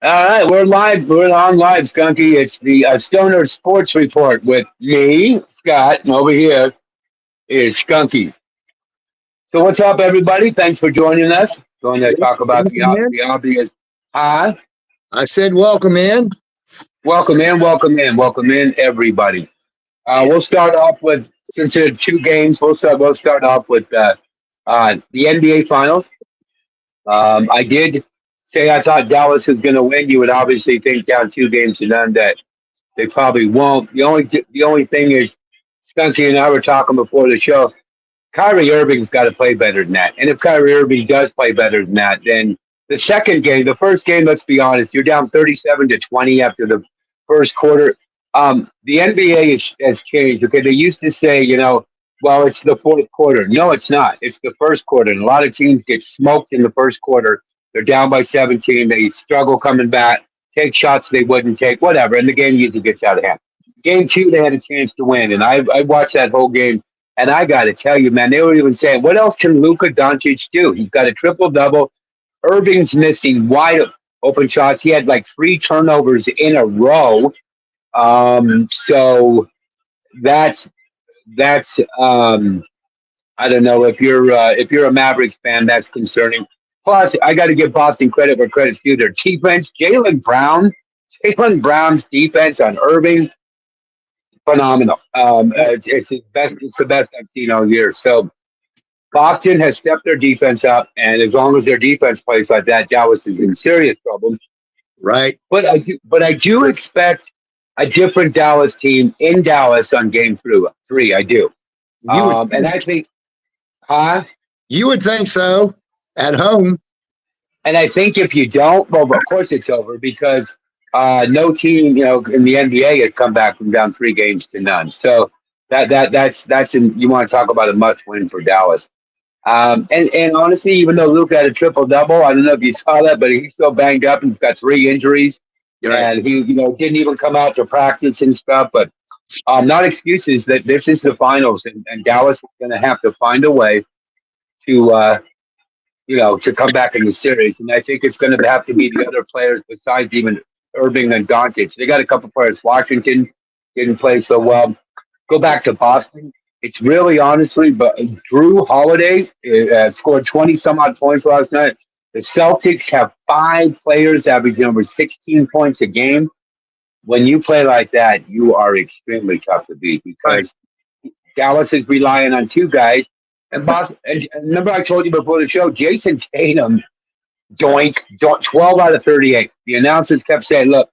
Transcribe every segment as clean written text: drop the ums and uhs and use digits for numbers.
All right, we're live. We're on live, Skunky. It's the Stoner Sports Report with me, Scott, and over here is Skunky. So, what's up, everybody? Thanks for joining us. Going to talk about Welcome in. the obvious. Hi, I said, welcome in. welcome in, everybody. We'll start off with since there are two games. We'll start off with the NBA Finals. I did say I thought Dallas was going to win. You would obviously think down 2 games to none that they probably won't. The only thing is, Spencer and I were talking before the show. Kyrie Irving's got to play better than that. And if Kyrie Irving does play better than that, then the first game, let's be honest, you're down 37-20 after the first quarter. The NBA has changed. Okay, they used to say, well, it's the fourth quarter. No, it's not. It's the first quarter. And a lot of teams get smoked in the first quarter. They're down by 17. They struggle coming back, take shots they wouldn't take, whatever. And the game usually gets out of hand. Game two, they had a chance to win. And I watched that whole game and I got to tell you, man, they were even saying, what else can Luka Doncic do? He's got a triple double. Irving's missing wide open shots. He had like 3 turnovers in a row. So that's I don't know if you're a Mavericks fan, that's concerning. Plus, I got to give Boston credit where credit's due. Their defense, Jalen Brown's defense on Irving, phenomenal. It's his best. It's the best I've seen all year. So Boston has stepped their defense up, and as long as their defense plays like that, Dallas is in serious trouble. Right. But I do expect a different Dallas team in Dallas on game three. I do, You would and I think, huh? you would think so at home. And I think if you don't, well, of course it's over because no team, in the NBA has come back from down 3 games to none. So you want to talk about a must win for Dallas. And honestly, even though Luke had a triple double, I don't know if you saw that, but he's still banged up. He's got 3 injuries, Right. and he didn't even come out to practice and stuff. But not excuses that this is the finals, and Dallas is going to have to find a way to to come back in the series. And I think it's going to have to be the other players besides even Irving and Doncic. They got a couple players. Washington didn't play so well. Go back to Boston. It's really honestly, but Drew Holiday scored 20 some odd points last night. The Celtics have 5 players averaging over 16 points a game. When you play like that, you are extremely tough to beat Right. because Dallas is relying on 2 guys. And Boston, and remember I told you before the show, Jason Tatum doink, 12 out of 38. The announcers kept saying, look,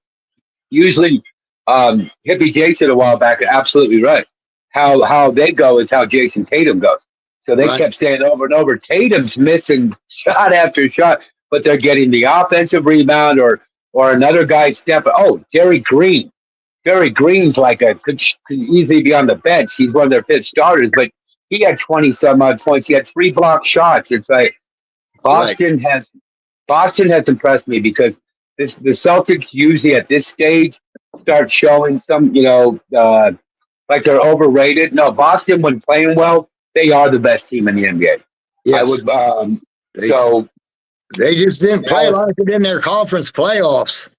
usually Hippie Jason a while back, absolutely right. How they go is how Jason Tatum goes. So they Right. kept saying over and over, Tatum's missing shot after shot, but they're getting the offensive rebound or another guy step. Oh, Derry Green. Derry Green's like could easily be on the bench. He's one of their fifth starters, but he had 20 some odd points. He had 3 blocked shots. It's like Right. Boston has Boston has impressed me because the Celtics usually at this stage start showing some, like they're overrated. No, Boston when playing well, they are the best team in the NBA. I Yes. would They so they just didn't play Dallas like it in their conference playoffs.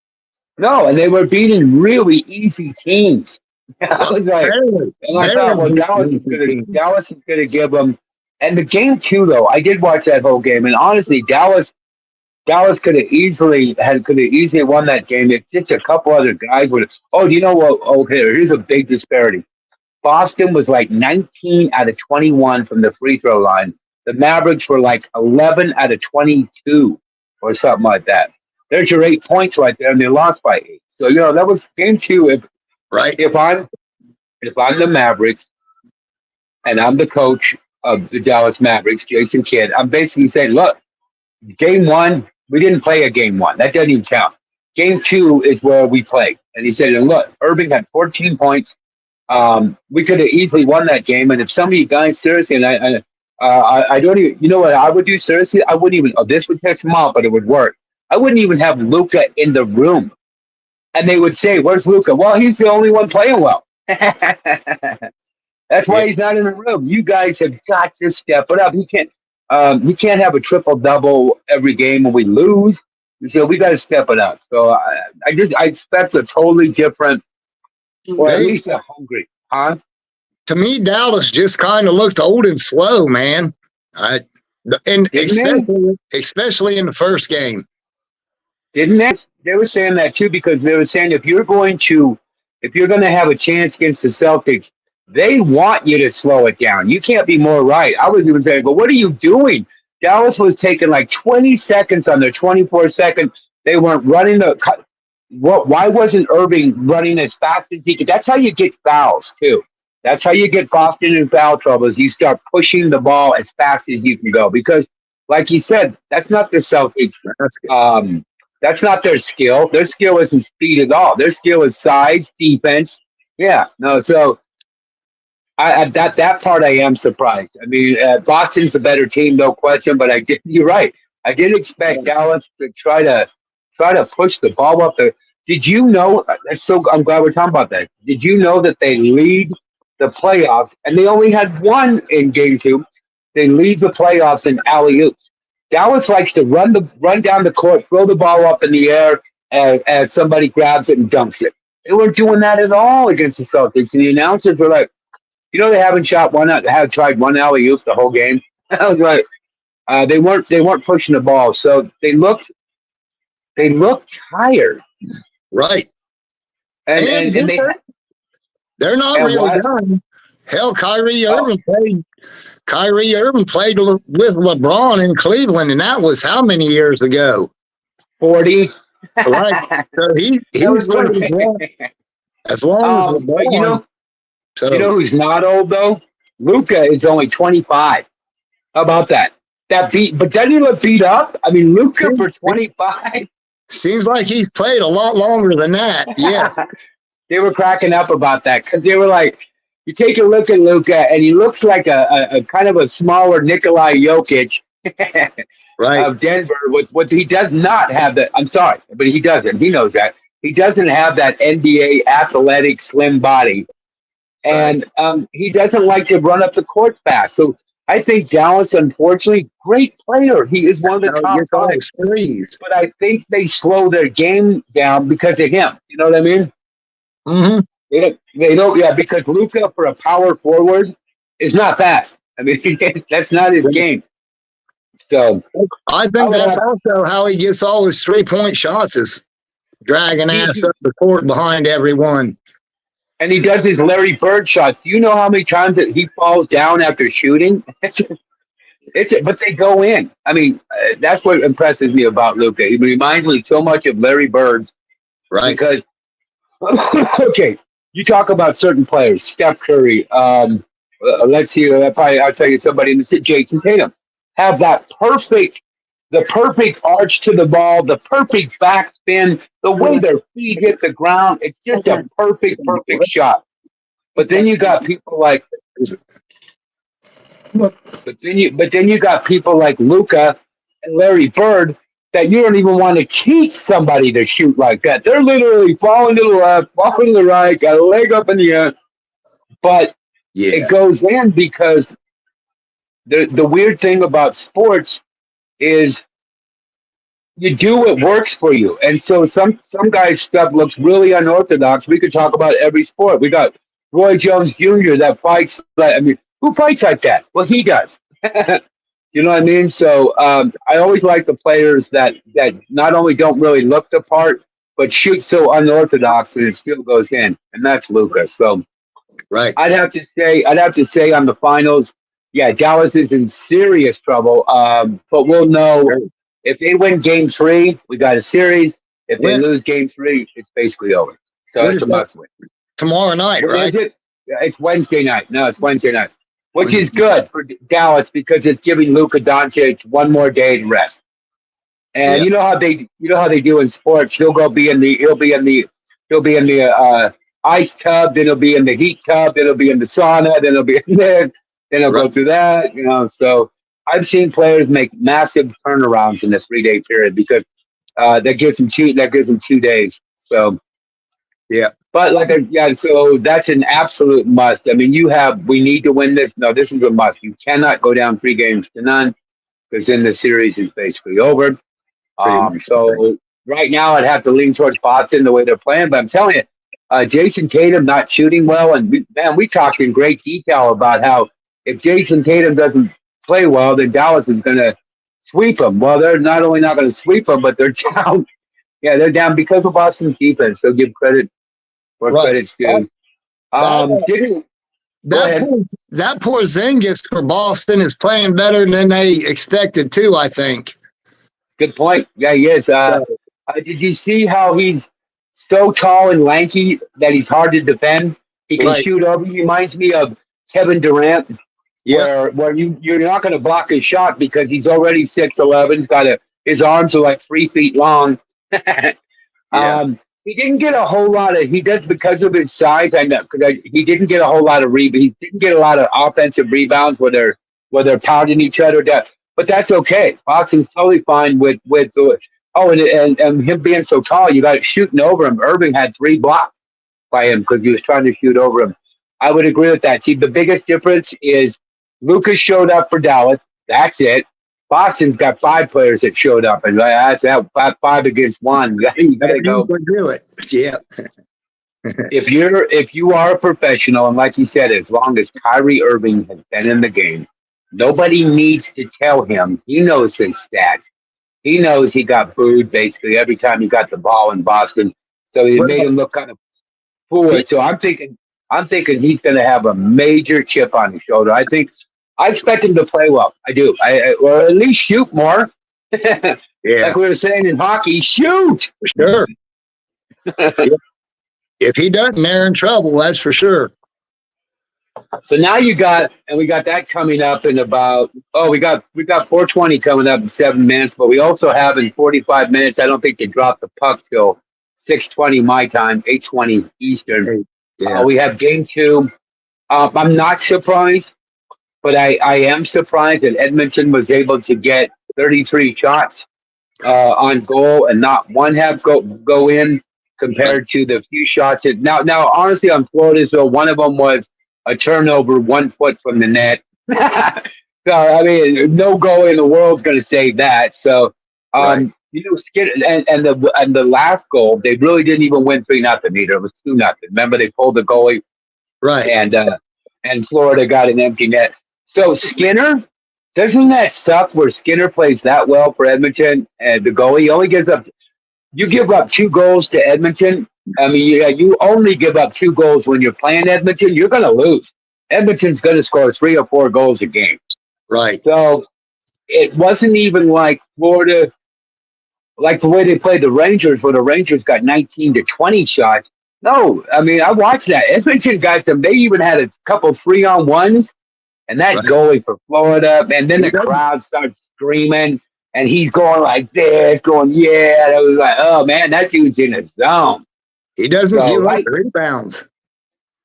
no, and they were beating really easy teams. I was like, Barely. and I thought, well, Barely beat teams. Dallas is gonna give them. And the game two, though, I did watch that whole game, and honestly, Dallas could have easily won that game if just a couple other guys would have. Oh, do you know what? Okay, here's a big disparity. Boston was like 19 out of 21 from the free throw line. The Mavericks were like 11 out of 22 or something like that. There's your 8 points right there, and they lost by 8. So that was game two. Right. If I'm if I'm the Mavericks and I'm the coach of the Dallas Mavericks, Jason Kidd, I'm basically saying, look, game one, we didn't play a game one. That doesn't even count. Game two is where we play. And he said, and look, Irving had 14 points. We could have easily won that game. And if some of you guys seriously, and I don't even, you know what I would do seriously? I wouldn't even. Oh, this would catch them off, but it would work. I wouldn't even have Luca in the room, and they would say, "Where's Luca?" Well, he's the only one playing well. That's Yeah. why he's not in the room. You guys have got to step it up. You can't have a triple double every game when we lose. So we got to step it up. So I expect a totally different, or at They least a hungry, huh? to me, Dallas just kind of looked old and slow, man. I and Didn't they? especially in the first game. Didn't they? They were saying that too because they were saying if you're going to have a chance against the Celtics, they want you to slow it down. You can't be more right. I was even saying, but what are you doing? Dallas was taking like 20 seconds on their 24-second. They weren't running the. What? Why wasn't Irving running as fast as he could? That's how you get fouls too. That's how you get Boston in foul troubles. You start pushing the ball as fast as you can go because, like you said, that's not the Celtics. Um, that's not their skill. Their skill isn't speed at all. Their skill is size, defense. Yeah, no. So that part I am surprised. I mean, Boston's the better team, no question. But I did. You're right. I did expect Dallas to try to push the ball up there. Did you know? That's so. I'm glad we're talking about that. Did you know that they lead the playoffs and they only had one in game two? They lead the playoffs in alley oops. Dallas likes to run down the court, throw the ball up in the air, as somebody grabs it and dunks it. They weren't doing that at all against the Celtics, and the announcers were like, they haven't shot one, have tried one alley oop the whole game. I was like, they weren't pushing the ball, so they looked tired, Right. and And and, and they they're not and really what? done. Hell, Oh, Kyrie Irving played with LeBron in Cleveland, and that was how many years ago? 40. Right. That So he's was played when. as long as But LeBron. you know So who's not old though? Luca is only 25. How about that? But doesn't he look beat up? I mean, Luca seems, for 25. seems like he's played a lot longer than that. Yes. They were cracking up about that because they were like, you take a look at Luca, and he looks like a kind of a smaller Nikolai Jokic Right. of Denver. What he does not have that. I'm sorry, but he doesn't. He knows that he doesn't have that NBA athletic slim body, Right. and he doesn't like to run up the court fast. So I think Dallas, unfortunately, great player. He is one of the How he top gets all five, his threes. but I think they slow their game down because of him. You know what I mean? Mm-hmm. They don't, yeah, because Luca for a power forward is not fast. I mean, that's not his game. So I I think would that's have also how he gets all his 3-point shots is dragging ass he, up the court behind everyone. and he does his Larry Bird shots. Do you know how many times that he falls down after shooting? But they go in. I mean, that's what impresses me about Luca. He reminds me so much of Larry Bird Right. because okay, you talk about certain players, Steph Curry. Let's see. I'll tell you somebody in the city, Jason Tatum, have the perfect arch to the ball, the perfect backspin, the way their feet hit the ground. It's just a perfect shot. But then you got people like, but then you got people like Luca and Larry Bird that you don't even want to teach somebody to shoot like that. They're literally falling to the left, falling to the right, got a leg up in the air, but Yeah. it goes in because the weird thing about sports is you do what works for you. And so some guys' stuff looks really unorthodox. We could talk about every sport. We got Roy Jones Jr. that fights like, I mean, who fights like that? Well, he does. You know what I mean? So I always like the players that not only don't really look the part, but shoot so unorthodox that it still goes in, and that's Lucas. So Right. I'd have to say on the finals, yeah, Dallas is in serious trouble. But we'll know if they win Game 3, we got a series. If they When, lose Game 3, it's basically over. So when it's is a that? must win. Tomorrow night, When right? is it? Yeah, it's Wednesday night. No, it's Wednesday night, which When, is good for Dallas because it's giving Luka Doncic one more day to rest. And yeah. you know how they do in sports. He'll be in the ice tub, then he'll be in the heat tub, then he'll be in the sauna, then he'll be in this, then he'll Right. go through that. So I've seen players make massive turnarounds in this 3 day period because that gives them 2 days. So, Yeah. but yeah, so that's an absolute must. I mean, we need to win this. No, this is a must. You cannot go down 3 games to none because then the series is basically over. Pretty much. So right now, I'd have to lean towards Boston the way they're playing. But I'm telling you, Jason Tatum not shooting well, and we talked in great detail about how if Jason Tatum doesn't play well, then Dallas is going to sweep them. Well, they're not only not going to sweep them, but they're down. Yeah, they're down because of Boston's defense. So give credit where Right. credit's due. That, Didn't go that ahead. poor, that poor Zingis for Boston is playing better than they expected to, I think. Good point. Yeah, he is. Did you see how he's so tall and lanky that he's hard to defend? He can Right. shoot over. He reminds me of Kevin Durant, Yeah. where you're not going to block his shot because he's already 6'11". His arms are like 3 feet long. Yeah. He didn't get a whole lot of. He did because of his size. I know because he didn't get a whole lot of He didn't get a lot of offensive rebounds where they're pounding each other down. But that's okay. Boston's totally fine with. And him being so tall, you got shooting over him. Irving had 3 blocks by him because he was trying to shoot over him. I would agree with that. See, the biggest difference is Lucas showed up for Dallas. That's it. Boston's got 5 players that showed up, and that's that 5 against 1. You gotta go. Do it. Yeah. If you are a professional, and like you said, as long as Kyrie Irving has been in the game, nobody needs to tell him. He knows his stats. He knows he got booed basically every time he got the ball in Boston. So it made him look kind of foolish. So I'm thinking he's going to have a major chip on his shoulder. I expect him to play well. I do. Or at least shoot more. Yeah. Like we were saying in hockey, shoot. Sure. If he doesn't, they're in trouble. That's for sure. So now we got that coming up in about we got 420 coming up in 7 minutes, but we also have in 45 minutes. I don't think they drop the puck till 6:20 my time, 8:20 Eastern. Yeah. We have game 2. I'm not surprised, but I am surprised that Edmonton was able to get 33 shots on goal and not one have go in compared to the few shots that now honestly on Florida's though one of them was a turnover 1 foot from the net. So I mean, no goal in the world's going to save that. So Right. and the last goal, they really didn't even win 3-0 either. It was 2-0. Remember, they pulled the goalie, Right. and Florida got an empty net. So Skinner, doesn't that suck? Where Skinner plays that well for Edmonton, and the goalie only gives up. You give up 2 goals to Edmonton. I mean, you only give up 2 goals when you're playing Edmonton. You're going to lose. Edmonton's going to score 3 or 4 goals a game. Right. So it wasn't even like Florida, like the way they played the Rangers, where the Rangers got 19 to 20 shots. No, I mean, I watched that. Edmonton got some. They even had a couple 3-on-1s, and that Right. goalie for Florida, and then the crowd starts screaming, and he's going like this, going, yeah. And I was like, oh, man, that dude's in his zone. He doesn't So, give up right. rebounds.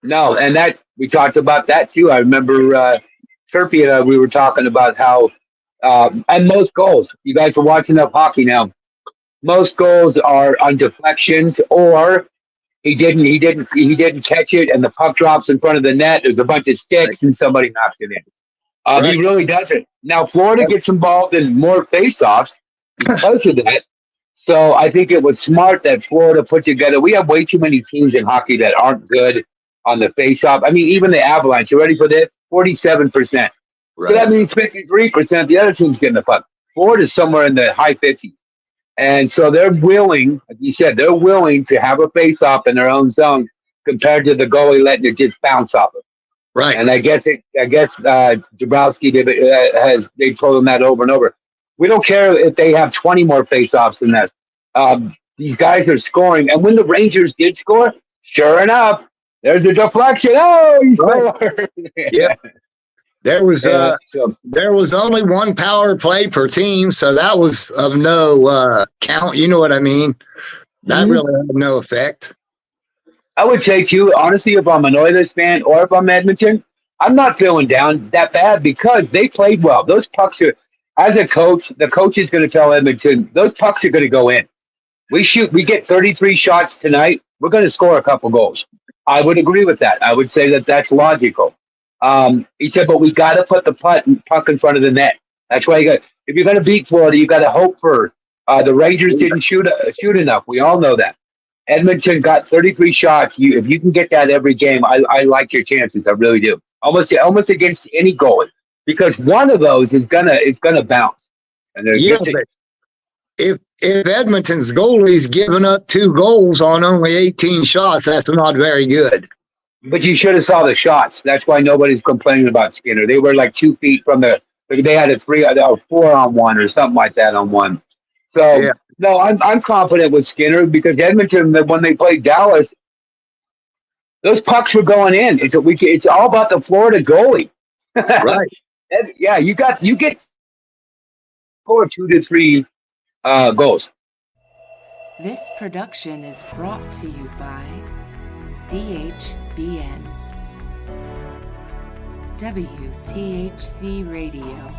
No, and that we talked about that too. I remember Turpy and I, we were talking about how and most goals. You guys are watching enough hockey now. Most goals are on deflections, or he didn't catch it, and the puck drops in front of the net. There's a bunch of sticks, and somebody knocks it in. He really doesn't. Now Florida gets involved in more faceoffs because of that. So I think it was smart that Florida put together. We have way too many teams in hockey that aren't good on the faceoff. I mean, even the Avalanche. You ready for this? 47%. Right. So that means 53%. The other team's getting the puck. Florida's somewhere in the high 50s. And so they're willing, like you said, they're willing to have a face-off in their own zone compared to the goalie letting it just bounce off it. Right. And I guess Dabrowski they told him that over and over. We don't care if they have 20 more face-offs than that. These guys are scoring. And when the Rangers did score, sure enough, there's a deflection. Oh, he scored. Yeah. There was only 1 power play per team, so that was of no count. You know what I mean? That really had no effect. I would say, too, honestly, if I'm an Oilers fan or if I'm Edmonton, I'm not feeling down that bad because they played well. Those pucks are, as a coach, the coach is going to tell Edmonton, those pucks are going to go in. We get 33 shots tonight. We're going to score a couple goals. I would agree with that. I would say that that's logical. He said, but we got to put the puck in front of the net. That's why if you're going to beat Florida, you got to hope for The Rangers didn't shoot enough. We all know that. Edmonton got 33 shots. If you can get that every game, I like your chances. I really do. Almost against any goalie, because one of those is gonna bounce. And Yeah, but if Edmonton's goalie's giving up 2 goals on only 18 shots, that's not very good. but you should have saw the shots. That's why nobody's complaining about Skinner. They were like 2 feet from the. They had a 4-on-1 or something like that on one. So Yeah, no, I'm confident with Skinner because Edmonton, when they played Dallas, those pucks were going in. It's all about the Florida goalie. right. Yeah, you get score 2 to 3 goals. This production is brought to you by DHBN, WTHC Radio,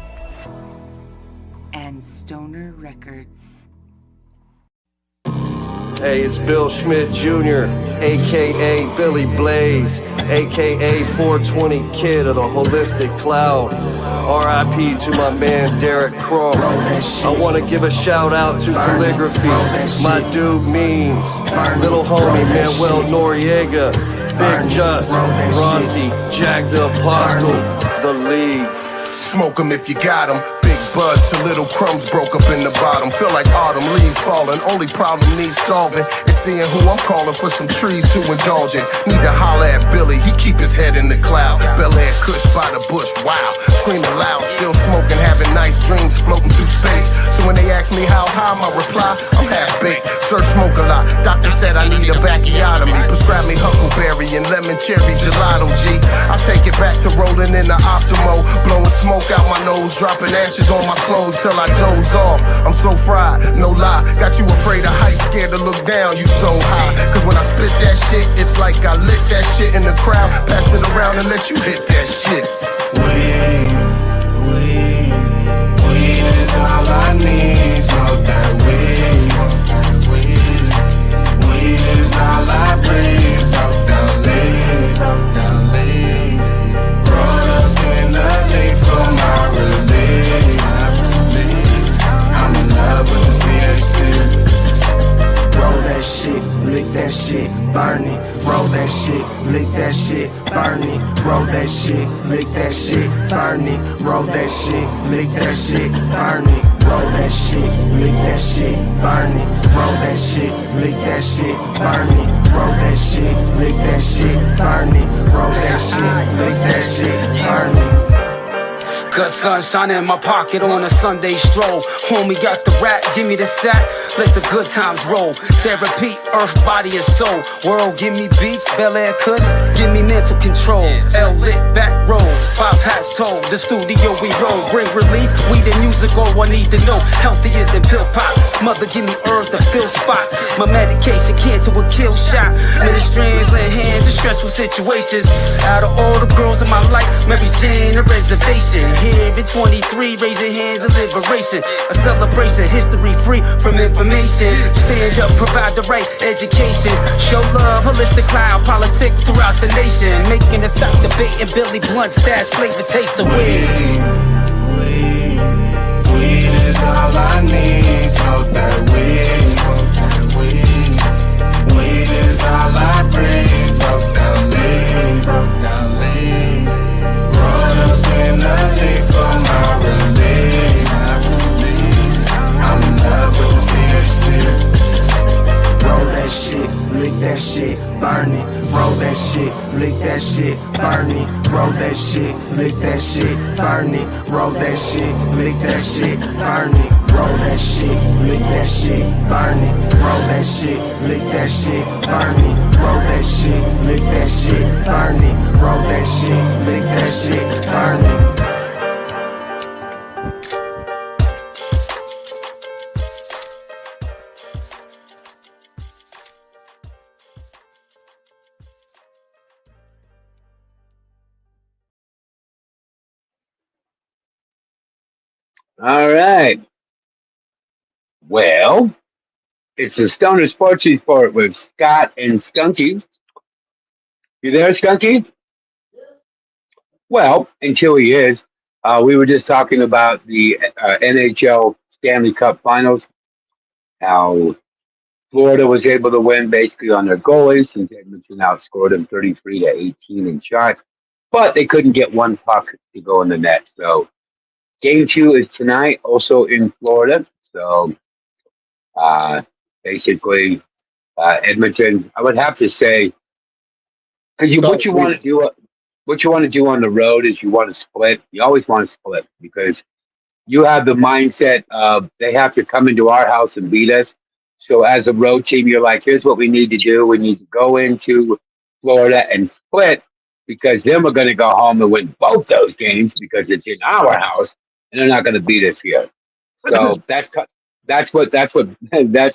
and Stoner Records. Hey, it's Bill Schmidt Jr., a.k.a. Billy Blaze, a.k.a. 420 Kid of the Holistic Cloud. R.I.P. to my man Derek Crum. I want to give a shout out to Calligraphy, my dude Means, little homie Manuel Noriega, Big Just, Rossi, Jack the Apostle, The League. Smoke 'em if you got 'em. Big buzz to little crumbs broke up in the bottom. Feel like autumn leaves falling. Only problem needs solving is seeing who I'm calling for some trees to indulge in. Need to holler at Billy, he keep his head in the cloud. Bel Air Kush by the bush, wow. Screaming loud, still smoking, having nice dreams floating through space. So when they ask me how high, my reply, I'm half baked. Sir, smoke a lot. Doctor said I need a backiotomy. Prescribe me huckleberry and lemon cherry gelato, G. I take it back to rolling in the Optimo, blowing smoke out my nose, dropping ashes on my clothes till I doze off. I'm so fried, no lie. Got you afraid of heights, scared to look down, you so high. Cause when I spit that shit, it's like I lit that shit in the crowd. Pass it around and let you hit that shit. Weed is all I need. Smoke that weed is all I breathe. Talk down leaves, roll up in the leaf for my relief. I'm in love with the THC. Roll that shit, lick that shit, burn it. Roll that shit, lick that shit, burn it. Roll that shit, lick that shit, burn it. Roll that shit, lick that shit, burn it. Roll that shit, lick that shit, burn it. Roll that shit, lick that shit, burn it. Roll that shit, lick that shit, burn it. Roll that shit, lick that shit, burn it. Good sunshine in my pocket on a Sunday stroll. Homie got the rap, give me the sack, let the good times roll. Therapy, earth, body, and soul. World, give me beat, Bel Air Kush, give me mental control. L lit, back row, 5 hats told. The studio we roll, bring relief, we the music, all I need to know. Healthier than pill pop, mother give me herbs that fill spot. My medication can't to a kill shot. Many strands, lay hands in stressful situations. Out of all the girls in my life, Mary Jane, a reservation. Here in 23, raising hands of liberation. A celebration, history free from information. Stand up, provide the right education. Show love, holistic cloud, politics throughout the nation. Making us stop debating Billy Blunt stats, flavor, taste the weed. Weed is all I need. Smoke that weed. Weed is all I breathe. Broke down leaves, roll up in the leaf for my relief. I'm in love with the THC. Roll that shit, lick that shit, burn it. Roll that shit, lick that shit, burn it. Roll that shit, lick that shit, burn it. Roll that shit, lick that shit, burn it. Roll that shit, lick that shit, burn it. Roll that shit, lick that shit, burn it. Roll that shit, lick that shit, burn it. Roll that shit, lick that shit, burn it. All right. Well, it's a Stoner Sports Report with Scott and Skunky. You there, Skunky? Well, until he is, we were just talking about the NHL Stanley Cup Finals. how Florida was able to win basically on their goalies since Edmonton outscored them 33-18 in shots, but they couldn't get one puck to go in the net. So game two is tonight, also in Florida. So uh, basically, Edmonton, I would have to say, because So what you want to do, what you want to do on the road is you want to split. You always want to split because you have the mindset of they have to come into our house and beat us. So as a road team, you're like, here's what we need to do. We need to go into Florida and split because then we're going to go home and win both those games because it's in our house and they're not going to beat us here. So that's what that's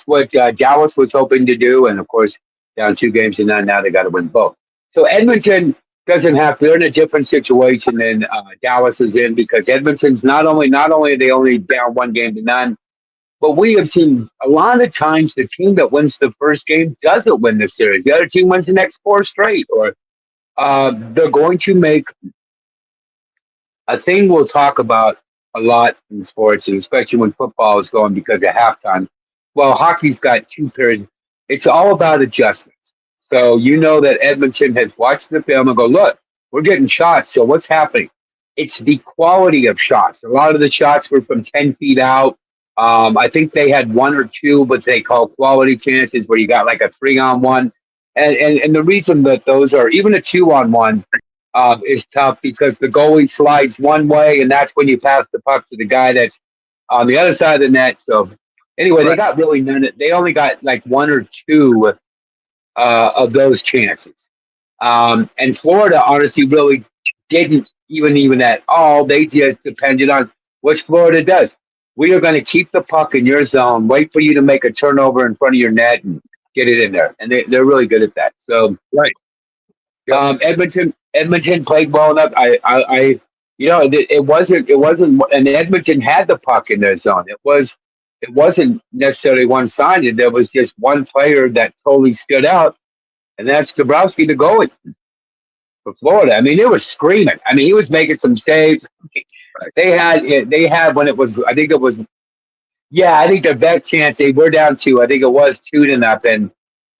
what Dallas was hoping to do, and of course, down 2 games to none, now they got to win both. So Edmonton doesn't have. They're in a different situation than Dallas is in because Edmonton's not only are they only down 1 game to none, but we have seen a lot of times the team that wins the first game doesn't win the series. The other team wins the next 4 straight, or they're going to make a thing we'll talk about a lot in sports, and especially when football is going because of halftime. Well, hockey's got 2 periods. It's all about adjustments. So you know that Edmonton has watched the film and go, look, we're getting shots. So what's happening? It's the quality of shots. A lot of the shots were from 10 feet out. I think they had 1 or 2, but they call quality chances where you got like a 3-on-1. And the reason that those are even a 2-on-1 is tough because the goalie slides one way, and that's when you pass the puck to the guy that's on the other side of the net. So anyway, they got really none. They only got like 1 or 2 of those chances. And Florida, honestly, really didn't even at all. They just depended on which Florida does. We are going to keep the puck in your zone, wait for you to make a turnover in front of your net, and get it in there. And they're really good at that. So right. Yep. Edmonton played well enough. It wasn't, and Edmonton had the puck in their zone. It wasn't necessarily one-sided. There was just one player that totally stood out, and that's Dabrowski, the goalie for Florida. I mean, they were screaming. I mean, he was making some saves. They had when it was, I think it was, yeah, I think their best chance they were down to, I think it was 2-0,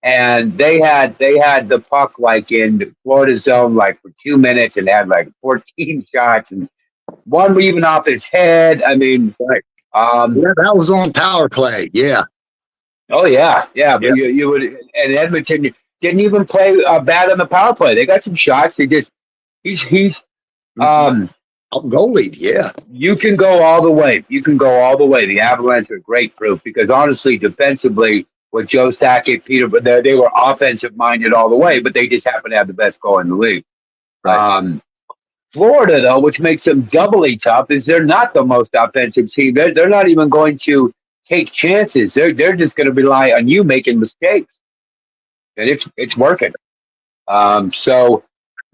and they had the puck like in Florida zone like for 2 minutes and had like 14 shots and one even off his head. I mean, Yeah, that was on power play. Yeah. oh yeah, but you would, and Edmonton didn't even play bad on the power play. They got some shots. He's Goalie. Yeah. you can go all the way. You can go all the way. The Avalanche are great proof because honestly, defensively, with Joe Sakic, Peter, but they were offensive minded all the way, but they just happen to have the best goal in the league. Right. Florida, though, which makes them doubly tough, is they're not the most offensive team. They're not even going to take chances. They're just going to rely on you making mistakes, and it's working. So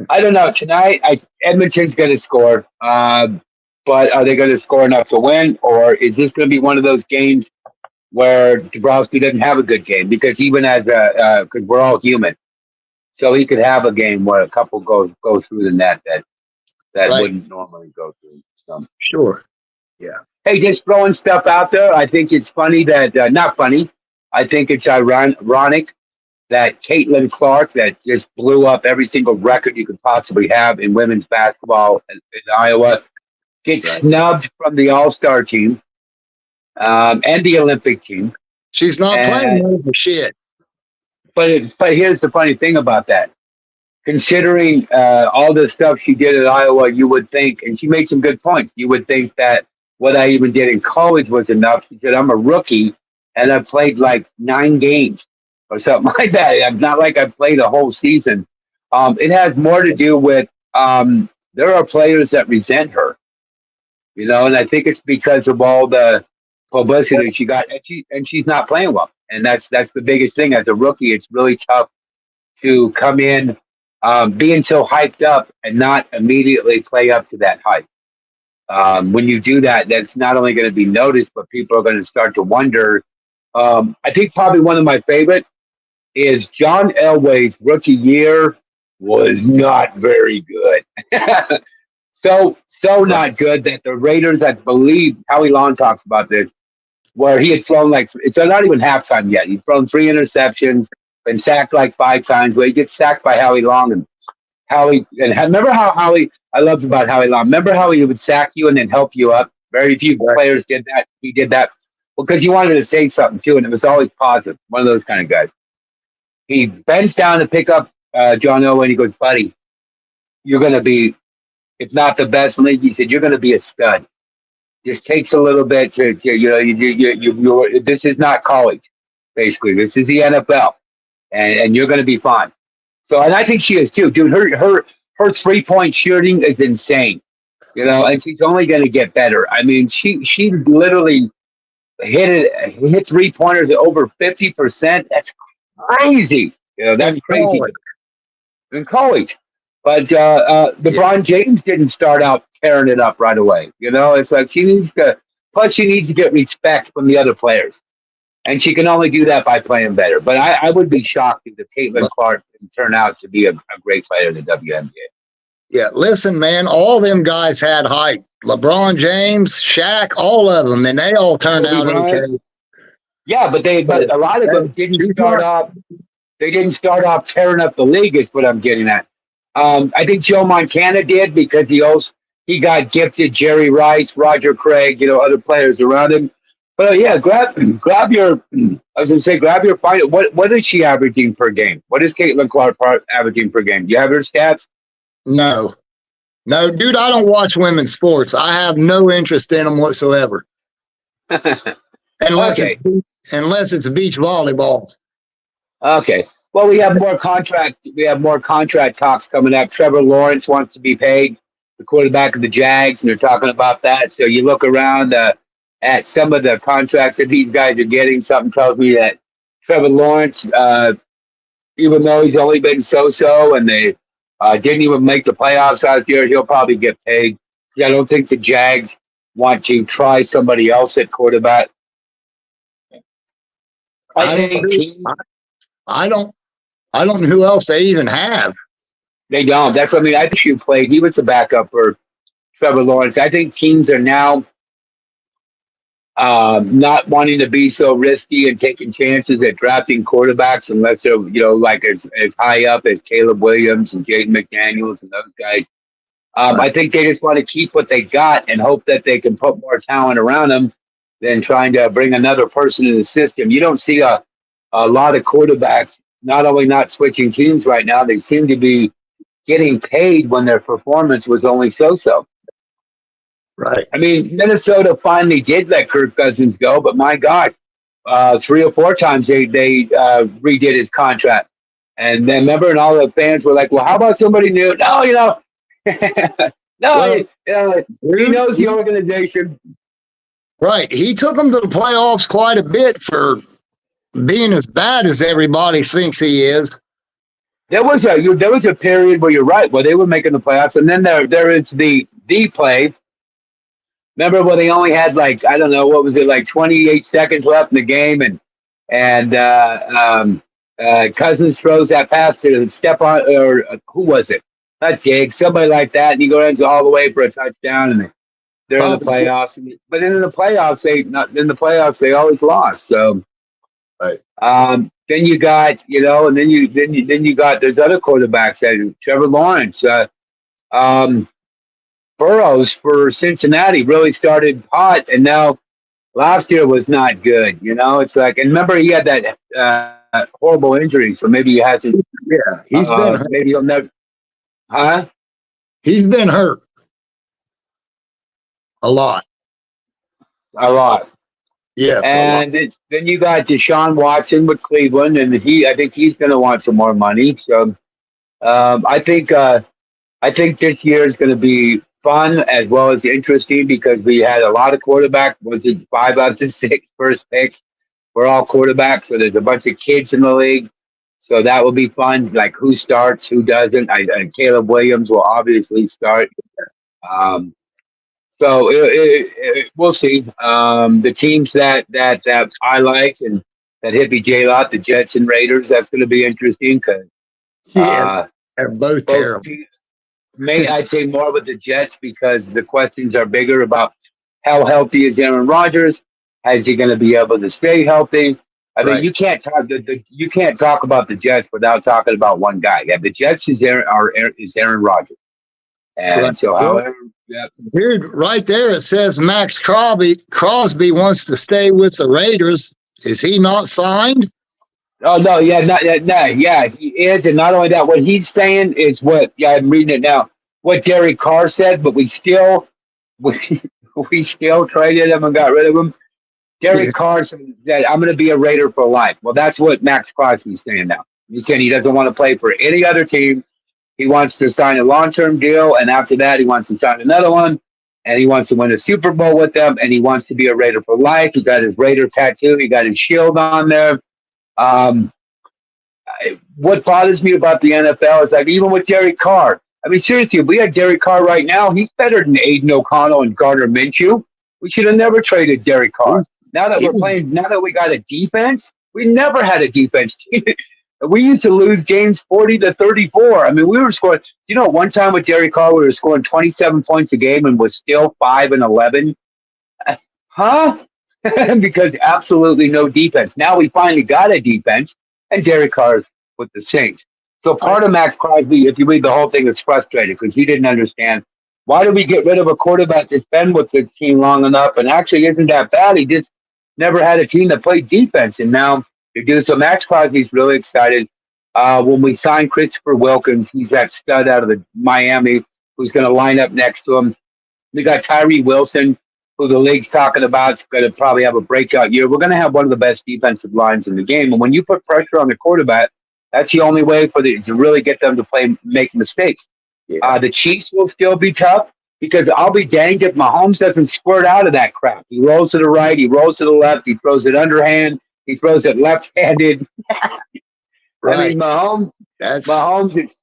I don't know. Tonight, Edmonton's going to score, but are they going to score enough to win, or is this going to be one of those games where Dabrowski doesn't have a good game? Because even as because we're all human, so he could have a game where a couple go through the net that Right. wouldn't normally go through. So, Sure. Yeah. hey, just throwing stuff out there. I think it's funny that not funny. I think it's ironic that Caitlin Clark, that just blew up every single record you could possibly have in women's basketball in Iowa, gets snubbed from the All-Star team and the Olympic team. She's not playing well for shit. But here's the funny thing about that. Considering all the stuff she did at Iowa, you would think, and she made some good points, you would think that what I even did in college was enough. She said, I'm a rookie, and I played like 9 games or something like that. I'm not like I played a whole season. It has more to do with there are players that resent her, and I think it's because of all the publicity she got, and she's not playing well. And that's the biggest thing. As a rookie, it's really tough to come in being so hyped up and not immediately play up to that hype. When you do that, that's not only going to be noticed, but people are going to start to wonder. I think probably one of my favorite is John Elway's rookie year was not very good. so not good that the Raiders, I believe, Howie Long talks about this. where he had thrown like it's not even halftime yet. He'd thrown 3 interceptions, been sacked like 5 times. But he gets sacked by Howie Long and remember how Howie. I loved about Howie Long. Remember how he would sack you and then help you up. Very few players did that. He did that well because he wanted to say something too, and it was always positive. One of those kind of guys. He bends down to pick up John Owen. He goes, "Buddy, you're going to be, if not the best in the league," he said, "you're going to be a stud. Just takes a little bit to this is not college, basically. This is the NFL, and you're going to be fine." So, and I think she is too, dude. Her 3-point shooting is insane, and she's only going to get better. I mean, she literally hit 3-pointers at over 50%. That's crazy. That's crazy in college. But LeBron James didn't start out tearing it up right away. It's like she needs to get respect from the other players. And she can only do that by playing better. But I would be shocked if Caitlin Clark didn't turn out to be a great player in the WNBA. Yeah, listen, man, all them guys had height. LeBron James, Shaq, all of them, and they all turned out okay. Yeah, but a lot of them didn't start off. They didn't start off tearing up the league. Is what I'm getting at. I think Joe Montana did because he got gifted Jerry Rice, Roger Craig, other players around him. But yeah, grab your. I was gonna say, grab your final. What is she averaging per game? What is Caitlin Clark averaging per game? Do you have her stats? No, dude, I don't watch women's sports. I have no interest in them whatsoever. Unless it's beach volleyball. Okay. Well, we have more contract talks coming up. Trevor Lawrence wants to be paid, the quarterback of the Jags, and they're talking about that. So you look around at some of the contracts that these guys are getting. Something tells me that Trevor Lawrence, even though he's only been so-so and they didn't even make the playoffs last year, he'll probably get paid. I don't think the Jags want to try somebody else at quarterback. I don't know who else they even have. They don't. That's what I mean. I think you played. He was a backup for Trevor Lawrence. I think teams are now not wanting to be so risky and taking chances at drafting quarterbacks unless they're, like as high up as Caleb Williams and Jaden McDaniels and those guys. I think they just want to keep what they got and hope that they can put more talent around them than trying to bring another person in the system. You don't see a lot of quarterbacks not only not switching teams right now, they seem to be getting paid when their performance was only so-so. Right. I mean, Minnesota finally did let Kirk Cousins go, but my God, 3 or 4 times they redid his contract. And then remember, and all the fans were like, well, how about somebody new? No, he knows the organization. Right. He took them to the playoffs quite a bit for being as bad as everybody thinks he is. There was a period where you're right, where they were making the playoffs, and then there is the play. Remember when they only had like, I don't know, what was it, like 28 seconds left in the game, and Cousins throws that pass to Stephon, or who was it? Not Diggs, somebody like that, and he goes all the way for a touchdown, and they're in the playoffs. But in the playoffs, they always lost. So, right. Then you got, and then you got there's other quarterbacks that Trevor Lawrence, Burrows for Cincinnati really started hot, and now last year was not good. It's like, and remember he had that horrible injury, so maybe he hasn't. Yeah, he's been hurt. Maybe he'll never. Huh? He's been hurt a lot. A lot. Yeah, and then you got Deshaun Watson with Cleveland, and I think he's going to want some more money. So I think this year is going to be fun as well as interesting because we had a lot of quarterbacks. Was it 5 out of the 6 first picks? We're all quarterbacks, so there's a bunch of kids in the league. So that will be fun. Like who starts, who doesn't. Caleb Williams will obviously start. So we'll see. The teams that I like and that hit me J-Lot, the Jets and Raiders, that's going to be interesting because they're both terrible. I'd say more with the Jets because the questions are bigger about how healthy is Aaron Rodgers, Is he going to be able to stay healthy? I mean, Right. you can't talk about the Jets without talking about one guy. Yeah, the Jets is Aaron Rodgers, Right. and so Well, however, yeah. dude, right there it says Max Crosby wants to stay with the Raiders. Is he not signed? Oh no, yeah, yeah, he is, and not only that, what he's saying is what. Yeah, I'm reading it now. What Derek Carr said, but we, we still traded him and got rid of him. Yeah. Derek Carr said, "I'm going to be a Raider for life." Well, that's what Max Crosby's saying now. He's saying he doesn't want to play for any other team. He wants to sign a long-term deal, and after that, he wants to sign another one, and he wants to win a Super Bowl with them, and he wants to be a Raider for life. He got his Raider tattoo. He got his shield on there. Um, what bothers me about the NFL is like even with Derek Carr. I mean, seriously, if we had Derek Carr right now, he's better than Aiden O'Connell and Gardner Minshew. We should have never traded Derek Carr. Now that we got a defense, we never had a defense. We used to lose games 40-34. I mean, we were scoring. One time with Derek Carr, we were scoring 27 points a game and was still 5-11. Huh? Because absolutely no defense. Now we finally got a defense, and Derek Carr's with the Saints. So part of Max Crosby, if you read the whole thing, is frustrated because he didn't understand why did we get rid of a quarterback that's been with the team long enough and actually isn't that bad. He just never had a team that played defense, and now they do. So Max Crosby's really excited. When we signed Christopher Wilkins, he's that stud out of the Miami who's going to line up next to him. We got Tyree Wilson, who the league's talking about, is going to probably have a breakout year. We're going to have one of the best defensive lines in the game. And when you put pressure on the quarterback, that's the only way to really get them to make mistakes. Yeah. The Chiefs will still be tough because I'll be danged if Mahomes doesn't squirt out of that crap. He rolls to the right, he rolls to the left, he throws it underhand, he throws it left-handed. Right. I mean, Mahomes is.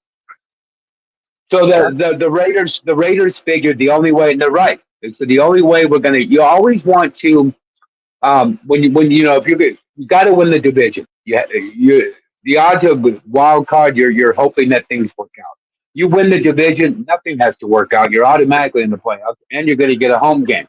So the Raiders figured the only way, and they're right. So the only way we're gonna, you always want to, when if you got to win the division. The odds of wild card, you're hoping that things work out. You win the division, nothing has to work out. You're automatically in the playoffs, and you're going to get a home game.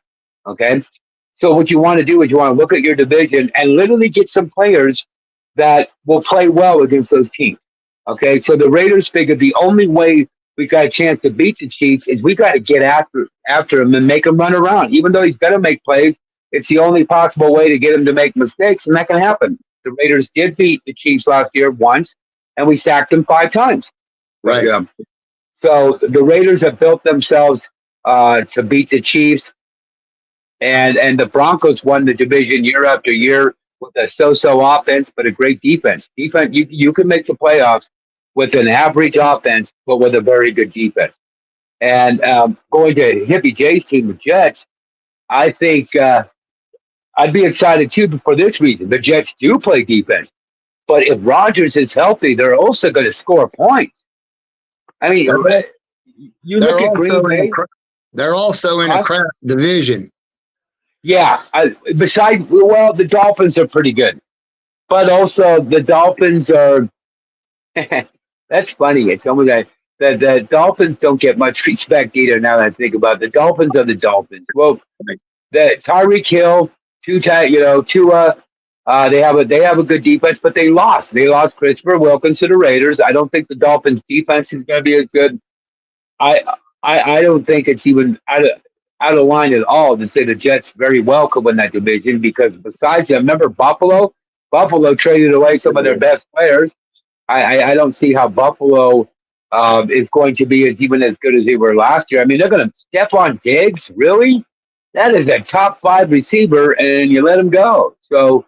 Okay, so what you want to do is you want to look at your division and literally get some players that will play well against those teams. Okay, so the Raiders figured the only way we got a chance to beat the Chiefs is we got to get after him and make him run around. Even though he's going to make plays, it's the only possible way to get him to make mistakes, and that can happen. The Raiders did beat the Chiefs last year once, and we sacked them 5 times. Right. So the Raiders have built themselves to beat the Chiefs, and the Broncos won the division year after year with a so-so offense, but a great defense. You can make the playoffs with an average offense, but with a very good defense. And going to Hippie J's team, the Jets, I think I'd be excited too for this reason. The Jets do play defense, but if Rodgers is healthy, they're also going to score points. I mean, you look at Green Bay. They're also in a crap division. Yeah. The Dolphins are pretty good, but also the Dolphins are. That's funny. It's almost that the Dolphins don't get much respect either. Now that I think about it. The Dolphins are the Dolphins. Well, the Tyreek Hill, Tua. They have a good defense, but they lost. They lost Christopher Wilkins to the Raiders. I don't think the Dolphins' defense is going to be as good. I don't think it's even out of line at all to say the Jets very well could win that division because besides them, remember Buffalo? Buffalo traded away some of their best players. I don't see how Buffalo is going to be even as good as they were last year. I mean, they're going to Stephon Diggs, really? That is a top 5 receiver, and you let him go. So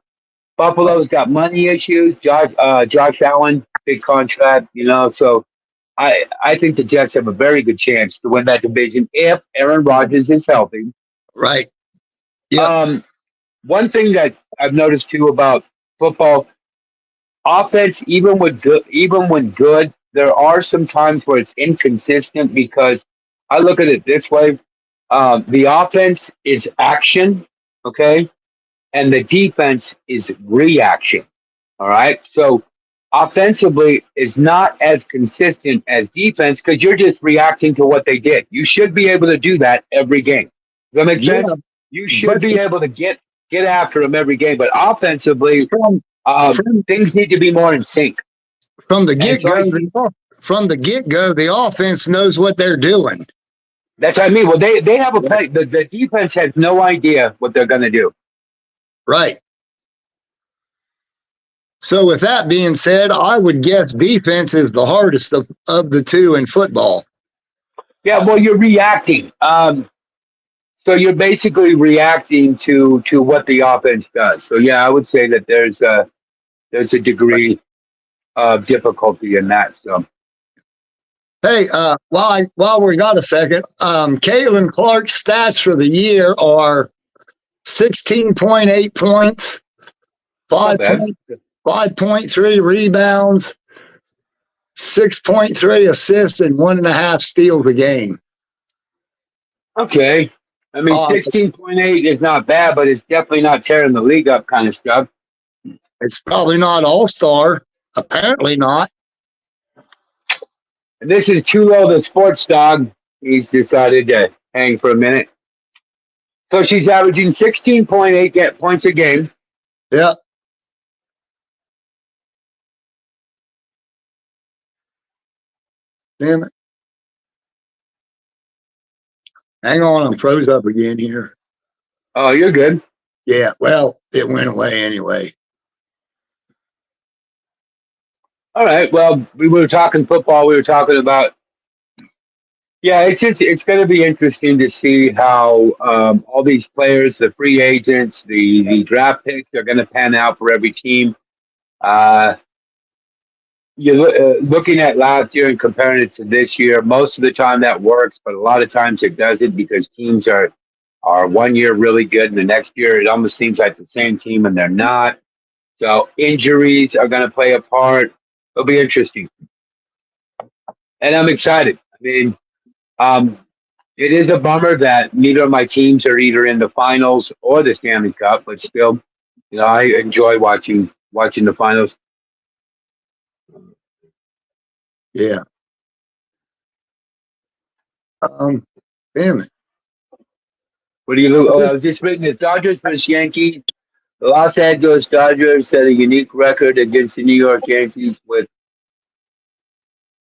Buffalo's got money issues. Josh Allen, big contract, So I think the Jets have a very good chance to win that division if Aaron Rodgers is healthy. Right. Yeah. One thing that I've noticed too about football, offense, even when good, there are some times where it's inconsistent because I look at it this way. The offense is action, okay? And the defense is reaction, all right? So offensively is not as consistent as defense because you're just reacting to what they did. You should be able to do that every game. Does that make sense? You should be able to get get after them every game. But offensively, from from things need to be more in sync. from the And get so I go. see The offense knows what they're doing. that's what I mean. Well, they have a play. The defense has no idea what they're going to do. Right. So with that being said, I would guess defense is the hardest of the two in football. Yeah, well, you're reacting. So you're basically reacting to what the offense does. So yeah, I would say that there's a degree of difficulty in that. So Hey, while we got a second, Caitlin Clark's stats for the year are 16.8 points, not 5 bad. 5.3 rebounds, 6.3 assists, and 1.5 steals a game. Okay. I mean, Uh, 16.8 is not bad, but it's definitely not tearing the league up kind of stuff. it's probably not all-star. Apparently not. And this is Chulo, the sports dog. He's decided to hang for a minute. So she's averaging 16.8 points a game. Yeah. Damn it. Hang on, I'm froze up again here. Oh, you're good. Yeah, well, it went away anyway. All right. Well, we were talking football. We were talking about, yeah, it's going to be interesting to see how all these players, the free agents, the draft picks, are going to pan out for every team. Uh, looking at last year and comparing it to this year. Most of the time that works, but a lot of times it doesn't because teams are 1 year really good, and the next year it almost seems like the same team, and they're not. So injuries are going to play a part. It'll be interesting, and I'm excited. I mean, um, it is a bummer that neither of my teams are either in the finals or the Stanley Cup, but still, I enjoy watching the finals. Yeah. Um, Damn it. What do you lose? Oh, I was just reading the Dodgers versus Yankees. The Los Angeles Dodgers set a unique record against the New York Yankees with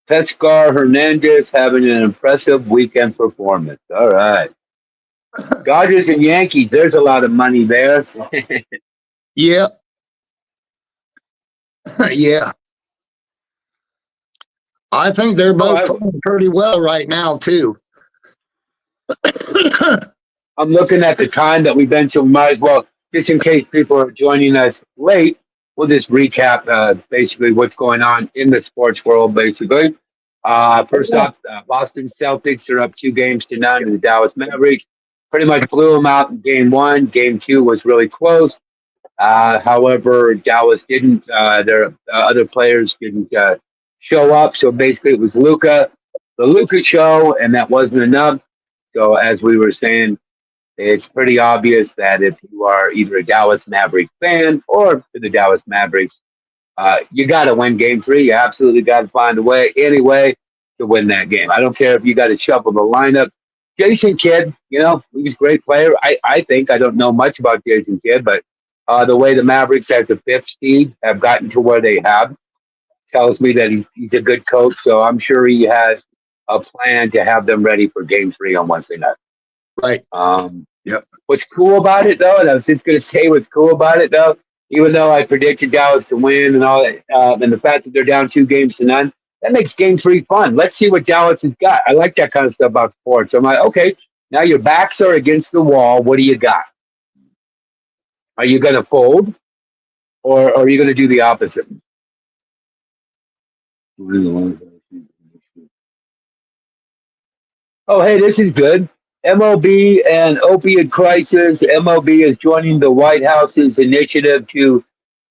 Teoscar Hernandez having an impressive weekend performance. All right. Dodgers and Yankees, there's a lot of money there. Yeah. Yeah. I think they're both playing pretty well right now, too. I'm looking at the time that we've been to. We might as well, just in case people are joining us late, we'll just recap basically what's going on in the sports world, basically. First off, Boston Celtics are up 2-0 to the Dallas Mavericks. Pretty much blew them out in game one. Game two was really close. However, Dallas didn't. Their other players didn't show up. So basically, it was the Luka show, and that wasn't enough. So as we were saying, it's pretty obvious that if you are either a Dallas Maverick fan or the Dallas Mavericks, you got to win game three. You absolutely got to find a way, anyway, to win that game. I don't care if you got to shuffle the lineup. Jason Kidd, he was a great player. I think I don't know much about Jason Kidd, but the way the Mavericks as the fifth seed have gotten to where they have tells me that he's a good coach. So I'm sure he has a plan to have them ready for game three on Wednesday night. Right. Yep. What's cool about it, though, and I was just going to say what's cool about it, though, even though I predicted Dallas to win and all that, and the fact that they're down 2-0, that makes game three fun. Let's see what Dallas has got. I like that kind of stuff about sports. So I'm like, okay, now your backs are against the wall. What do you got? Are you going to fold, or are you going to do the opposite? Oh, hey, this is good. MLB and opioid crisis. MLB is joining the White House's initiative to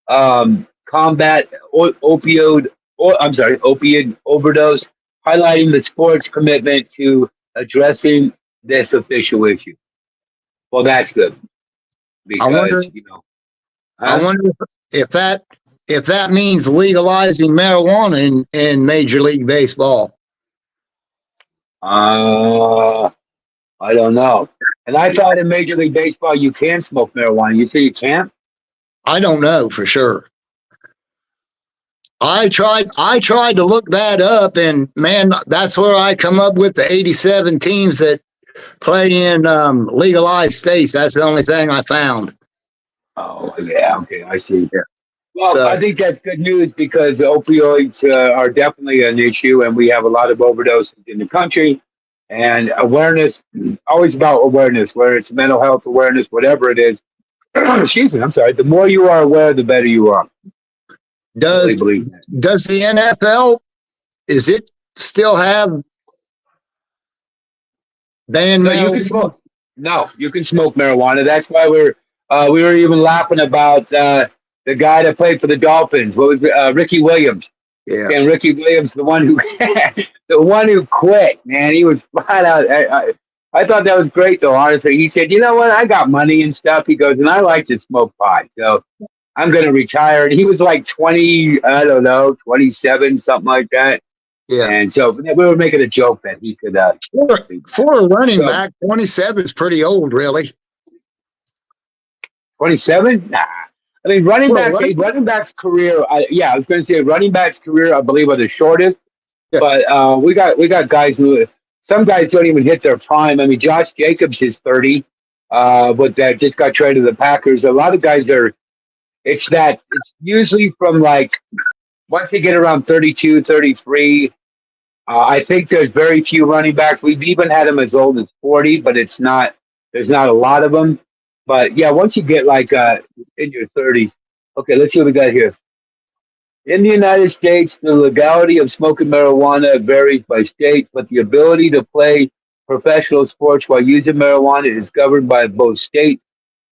combat opioid overdose, highlighting the sport's commitment to addressing this official issue. Well, that's good I wonder, because I wonder if that means legalizing marijuana in Major League Baseball. I don't know. And I thought in Major League Baseball you can smoke marijuana. You say you can't? I don't know for sure. I tried to look that up, and man, that's where I come up with the 87 teams that play in legalized states. That's the only thing I found. Oh, yeah. Okay, I see. Yeah. Well, So I think that's good news because the opioids are definitely an issue, and we have a lot of overdoses in the country. And awareness, always about awareness, whether it's mental health awareness, whatever it is. Excuse me, I'm sorry. The more you are aware, the better you are. I really does believe that. does the NFL, is it still have banned No, you can marijuana? smoke. No, you can smoke marijuana. That's why we were even laughing about the guy that played for the Dolphins. What was it? Ricky Williams? Yeah. And Ricky Williams, the one who the one who quit, man, he was flat out. I thought that was great, though. Honestly, he said, "You know what? I got money and stuff." He goes, "And I like to smoke pot, so I'm going to retire." And he was like 20, I don't know, 27, something like that. Yeah. And so we were making a joke that he could. For a running So, back, 27 is pretty old, really. 27? Nah. I mean, Well, what? running back's career. I was going to say running back's career. I believe are the shortest. Yeah. But we got guys who some guys don't even hit their prime. I mean, Josh Jacobs is 30, but that just got traded to the Packers. A lot of guys are. It's usually from like once they get around 32, 33. I think there's very few running backs. We've even had them as old as 40, but it's not. There's not a lot of them. But yeah, once you get like in your 30s, okay, let's see what we got here. In the United States, the legality of smoking marijuana varies by state, but the ability to play professional sports while using marijuana is governed by both state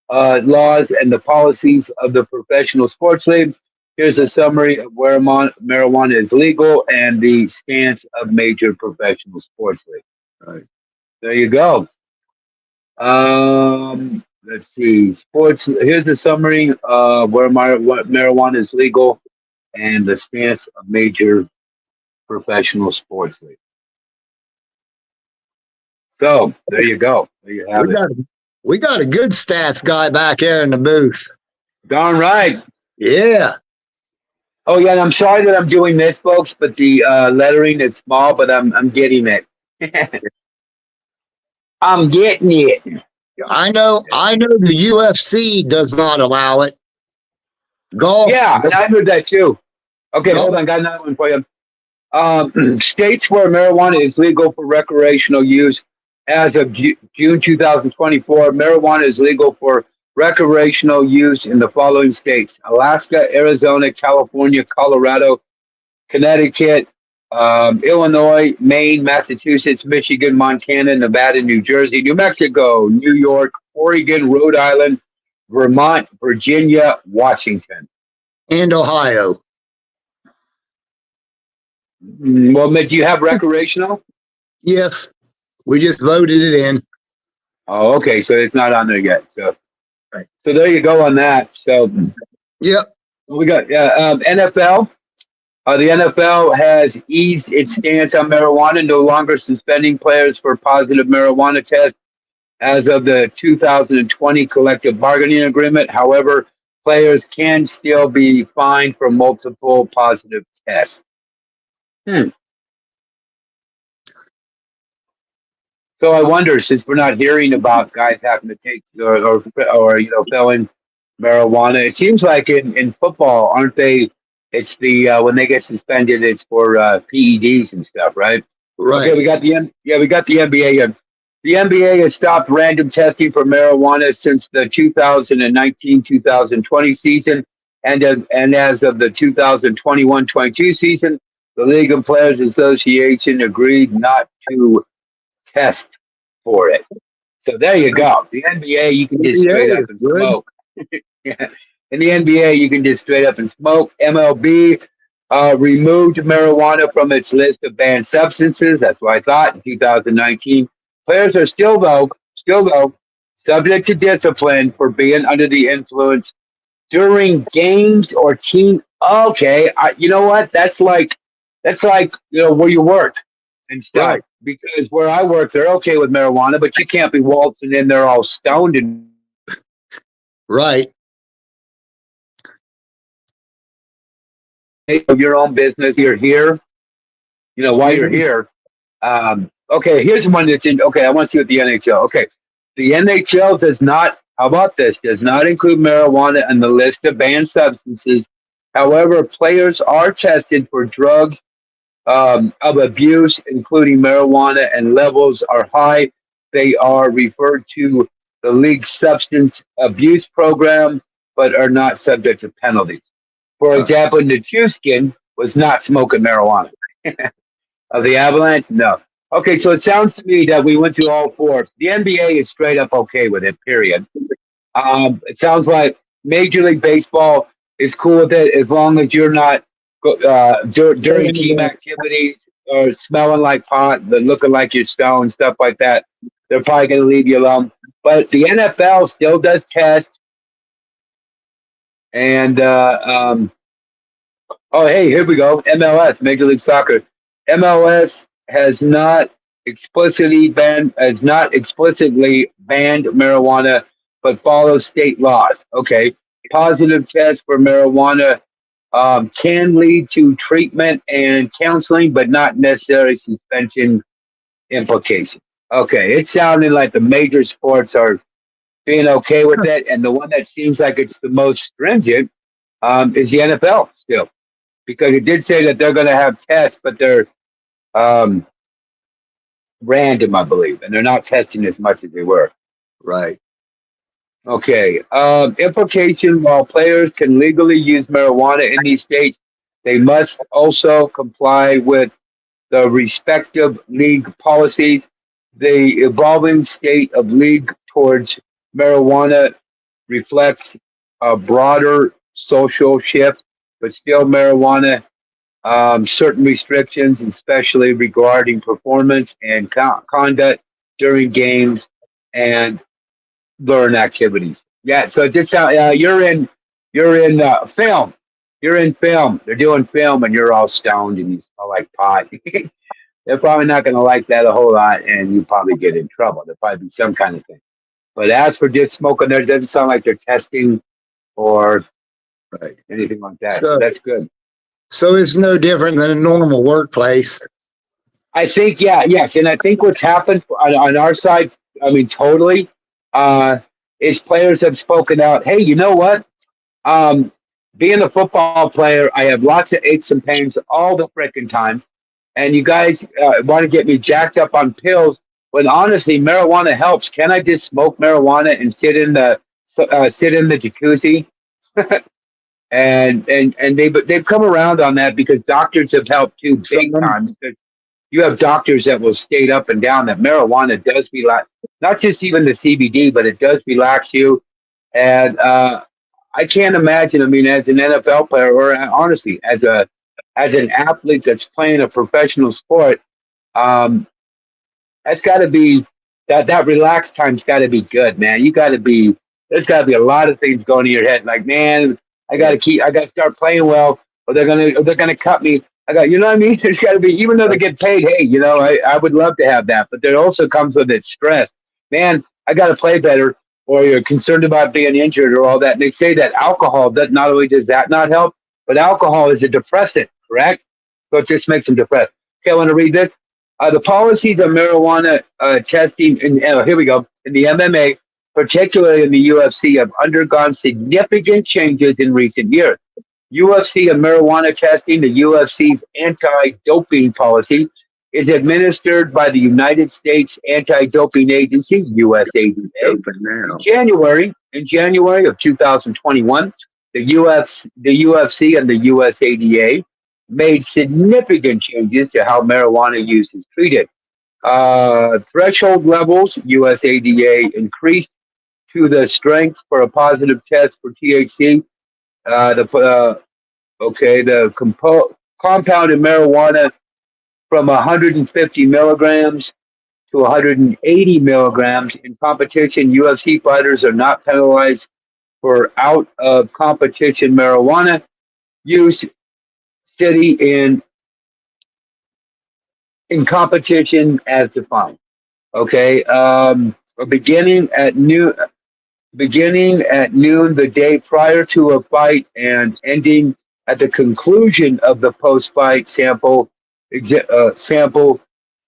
laws and the policies of the professional sports league. Here's a summary of where marijuana is legal and the stance of major professional sports leagues. Right. There you go. Let's see. Sports. Here's the summary where what marijuana is legal and the stance of major professional sports leagues. So there you go. There you have We it. got a good stats guy back there in the booth. Darn right. Yeah. Oh yeah, and I'm sorry that I'm doing this, folks, but the lettering is small, but I'm getting it. I'm getting it. I know the UFC does not allow it. Golf. Yeah, and I heard that too. Okay, golf, hold on, got another one for you. States where marijuana is legal for recreational use as of June 2024, marijuana is legal for recreational use in the following states: Alaska, Arizona, California, Colorado, Connecticut, Illinois, Maine, Massachusetts, Michigan, Montana, Nevada, New Jersey, New Mexico, New York, Oregon, Rhode Island, Vermont, Virginia, Washington. and Ohio. Well, do you have recreational? Yes. We just voted it in. Oh, okay. So it's not on there yet. So, Right. so there you go on that. So Yep. we got NFL. The NFL has eased its stance on marijuana, no longer suspending players for positive marijuana tests as of the 2020 collective bargaining agreement. However, players can still be fined for multiple positive tests. So I wonder, since we're not hearing about guys having to take or felling marijuana, it seems like in football, aren't they? It's the when they get suspended, it's for PEDs and stuff, right? Right. Okay, we got the NBA here. The NBA has stopped random testing for marijuana since the 2019-2020 season, and as of the 2021-22 season, the League and Players Association agreed not to test for it. So there you go. The NBA, you can just straight up and smoke. Yeah. In the NBA, you can just straight up and smoke. MLB removed marijuana from its list of banned substances. That's what I thought in 2019. Players are still though, subject to discipline for being under the influence during games or team. Okay, you know what? That's like where you work. and Right. stuff. Because where I work, they're okay with marijuana, but you can't be waltzing in there all stoned and Right. your own business. You're here, while you're Mhm. here. Okay, here's one that's in. Okay, I want to see what the NHL. Okay, the NHL does not. How about this? Does not include marijuana in the list of banned substances. However, players are tested for drugs of abuse, including marijuana, and levels are high. They are referred to the league substance abuse program, but are not subject to penalties. For Uh, example, Nichushkin was not smoking marijuana. Of the Avalanche? No. Okay, so it sounds to me that we went through all four. The NBA is straight up okay with it, period. It sounds like Major League Baseball is cool with it as long as you're not during team activities or smelling like pot, but looking like you're stoned, stuff like that. They're probably going to leave you alone. But the NFL still does test, and oh, hey, here we go. MLS, Major League Soccer. MLS has not explicitly banned marijuana, but follows state laws. Okay, positive tests for marijuana can lead to treatment and counseling, but not necessarily suspension implications. Okay, it's sounding like the major sports are being okay with it, and the one that seems like it's the most stringent is the NFL still because it did say that they're going to have tests, but they're um, random, I believe, and they're not testing as much as they were. right. Okay. Implication while players can legally use marijuana in these states, they must also comply with the respective league policies. The evolving state of league towards marijuana reflects a broader social shift, but still marijuana certain restrictions, especially regarding performance and conduct during games and learn activities. Yeah, so this you're in film. You're in film. They're doing film, and you're all stoned and you smell like pot. They're probably not going to like that a whole lot, and you probably get in trouble. There'll probably be some kind of thing. But as for just smoking, there doesn't sound like they're testing or Right. anything like that. So So, that's good. so it's no different than a normal workplace. I think, yeah, yes, and I think what's happened on our side, I mean, totally, uh, is players have spoken out. Hey, you know what? Um, Being a football player, I have lots of aches and pains all the freaking time, and you guys want to get me jacked up on pills. When honestly, marijuana helps. Can I just smoke marijuana and sit in the jacuzzi? And they've come around on that because doctors have helped too, big Some, time. Because you have doctors that will state up and down that marijuana does relax, not just even the CBD, but it does relax you. And I can't imagine. I mean, as an NFL player, or honestly, as an athlete that's playing a professional sport, um, that's got to be that relaxed time's got to be good, man. You got to be. There's got to be a lot of things going in your head. Like, man, I got to start playing well, or they're gonna cut me. You know what I mean? There's got to be, even though they get paid. Hey, I would love to have that, but there also comes with it stress. Man, I got to play better, or you're concerned about being injured, or all that. And they say that alcohol that not only does that not help, but alcohol is a depressant, correct? So it just makes them depressed. Okay, I want to read this. The policies of marijuana testing, here we go, in the MMA, particularly in the UFC, have undergone significant changes in recent years. UFC and marijuana testing, the UFC's anti doping policy, is administered by the United States Anti Doping Agency, USADA. open now. In January of 2021, the UFC and the USADA made significant changes to how marijuana use is treated. Threshold levels, USADA increased to the strength for a positive test for THC. The compound in marijuana from 150 milligrams to 180 milligrams. In competition, UFC fighters are not penalized for out of competition marijuana use. City in in competition as defined. Okay, beginning at noon, beginning at noon the day prior to a fight and ending at the conclusion of the post-fight sample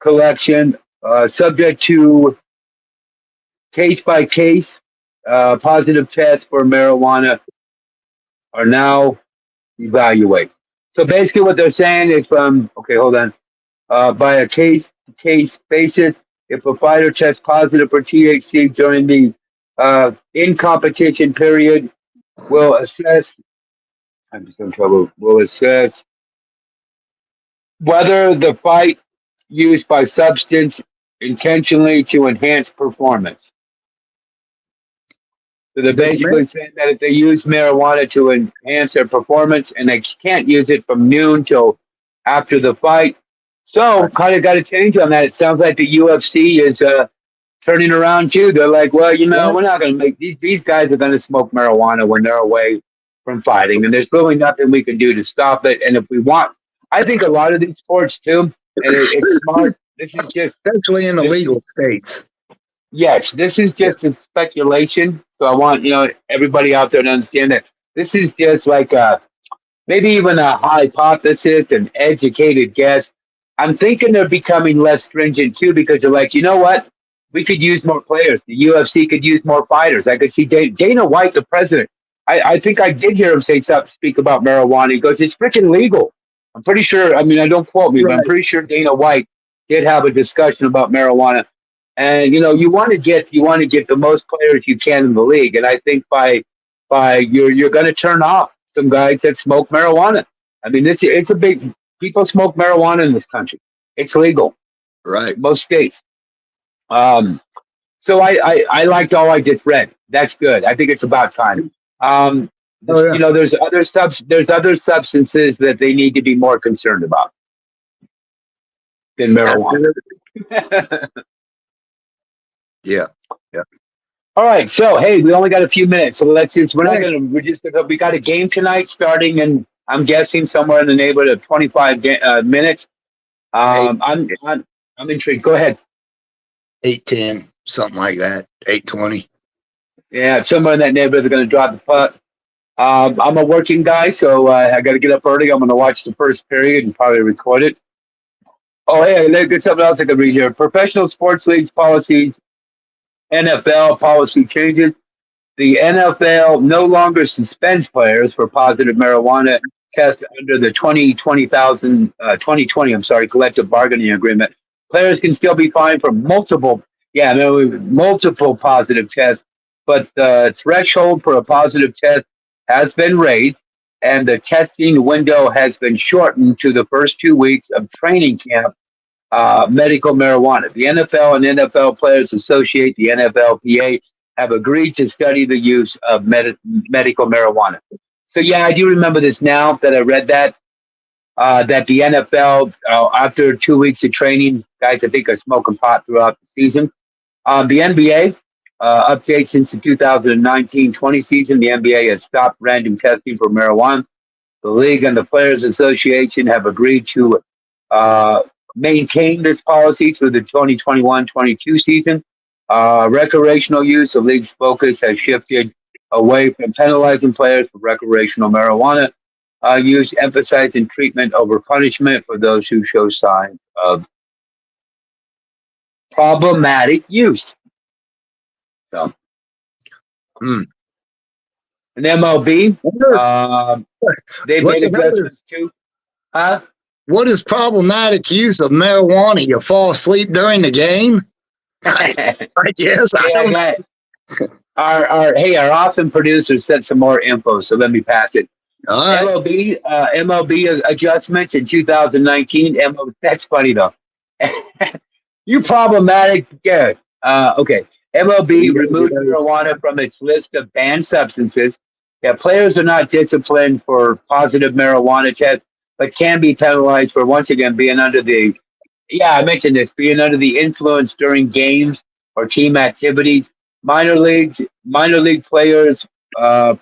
collection, subject to case by case. Positive tests for marijuana are now evaluated. So basically, what they're saying is from okay, hold on. By a case basis, if a fighter tests positive for THC during the in competition period, will assess. I'm just in trouble. Will assess whether the fight used by substance intentionally to enhance performance. So they're basically saying that if they use marijuana to enhance their performance and they can't use it from noon till after the fight. So kind of got to change on that. It sounds like the UFC is turning around too. They're like, well, we're not going to make these guys are going to smoke marijuana when they're away from fighting, and there's really nothing we can do to stop it. And if we want, I think a lot of these sports too, and it's smart. This is just especially in the legal states. yes, this is just a speculation. So I want everybody out there to understand that this is just like maybe even a hypothesis, an educated guess. I'm thinking they're becoming less stringent too because they're like, you know what? We could use more players. The UFC could use more fighters. I could see Dana White, the president. I think I did hear him speak about marijuana. He goes, it's freaking legal. I'm pretty sure. I mean, I don't quote me, but I'm pretty sure Dana White did have a discussion about marijuana. And you want to get the most players you can in the league. And I think by you're going to turn off some guys that smoke marijuana. I mean, it's a big people smoke marijuana in this country. It's legal, Right? Most states. So I liked all I just read. That's good. I think it's about time. There's other substances that they need to be more concerned about than marijuana. Yeah. All right. So hey, we only got a few minutes, so we got a game tonight starting in I'm guessing somewhere in the neighborhood of 25 minutes. I'm intrigued. Go ahead. 8:10, something like that. 8:20. Yeah, somewhere in that neighborhood, they're going to drop the puck. I'm a working guy, so I got to get up early. I'm going to watch the first period and probably record it. Oh, hey, there's something else I can read here. Professional sports leagues policies, NFL policy changes. The NFL no longer suspends players for positive marijuana tests under the 2020 collective bargaining agreement. Players can still be fined for multiple positive tests, but the threshold for a positive test has been raised, and the testing window has been shortened to the first 2 weeks of training camp. Medical marijuana. The NFL and NFL Players Associate, the NFLPA, have agreed to study the use of medical marijuana. So yeah, I do remember this now that I read that the NFL after 2 weeks of training, guys I think are smoking pot throughout the season. The NBA updates since the 2019-20 season. The NBA has stopped random testing for marijuana. The league and the Players Association have agreed to maintain this policy through the 2021-22 season. Recreational use, the league's focus has shifted away from penalizing players for recreational marijuana use, emphasizing treatment over punishment for those who show signs of problematic use. So, and MLB, they made adjustments too. Huh? What is problematic use of marijuana? You fall asleep during the game? I guess. Our awesome producer sent some more info, so let me pass it. All right. MLB adjustments in 2019. That's funny though. You problematic? Yeah. Okay. MLB removed marijuana from its list of banned substances. Yeah, players are not disciplined for positive marijuana tests, but can be penalized for once again being under the. Yeah, I mentioned this. Being under the influence during games or team activities. Minor league players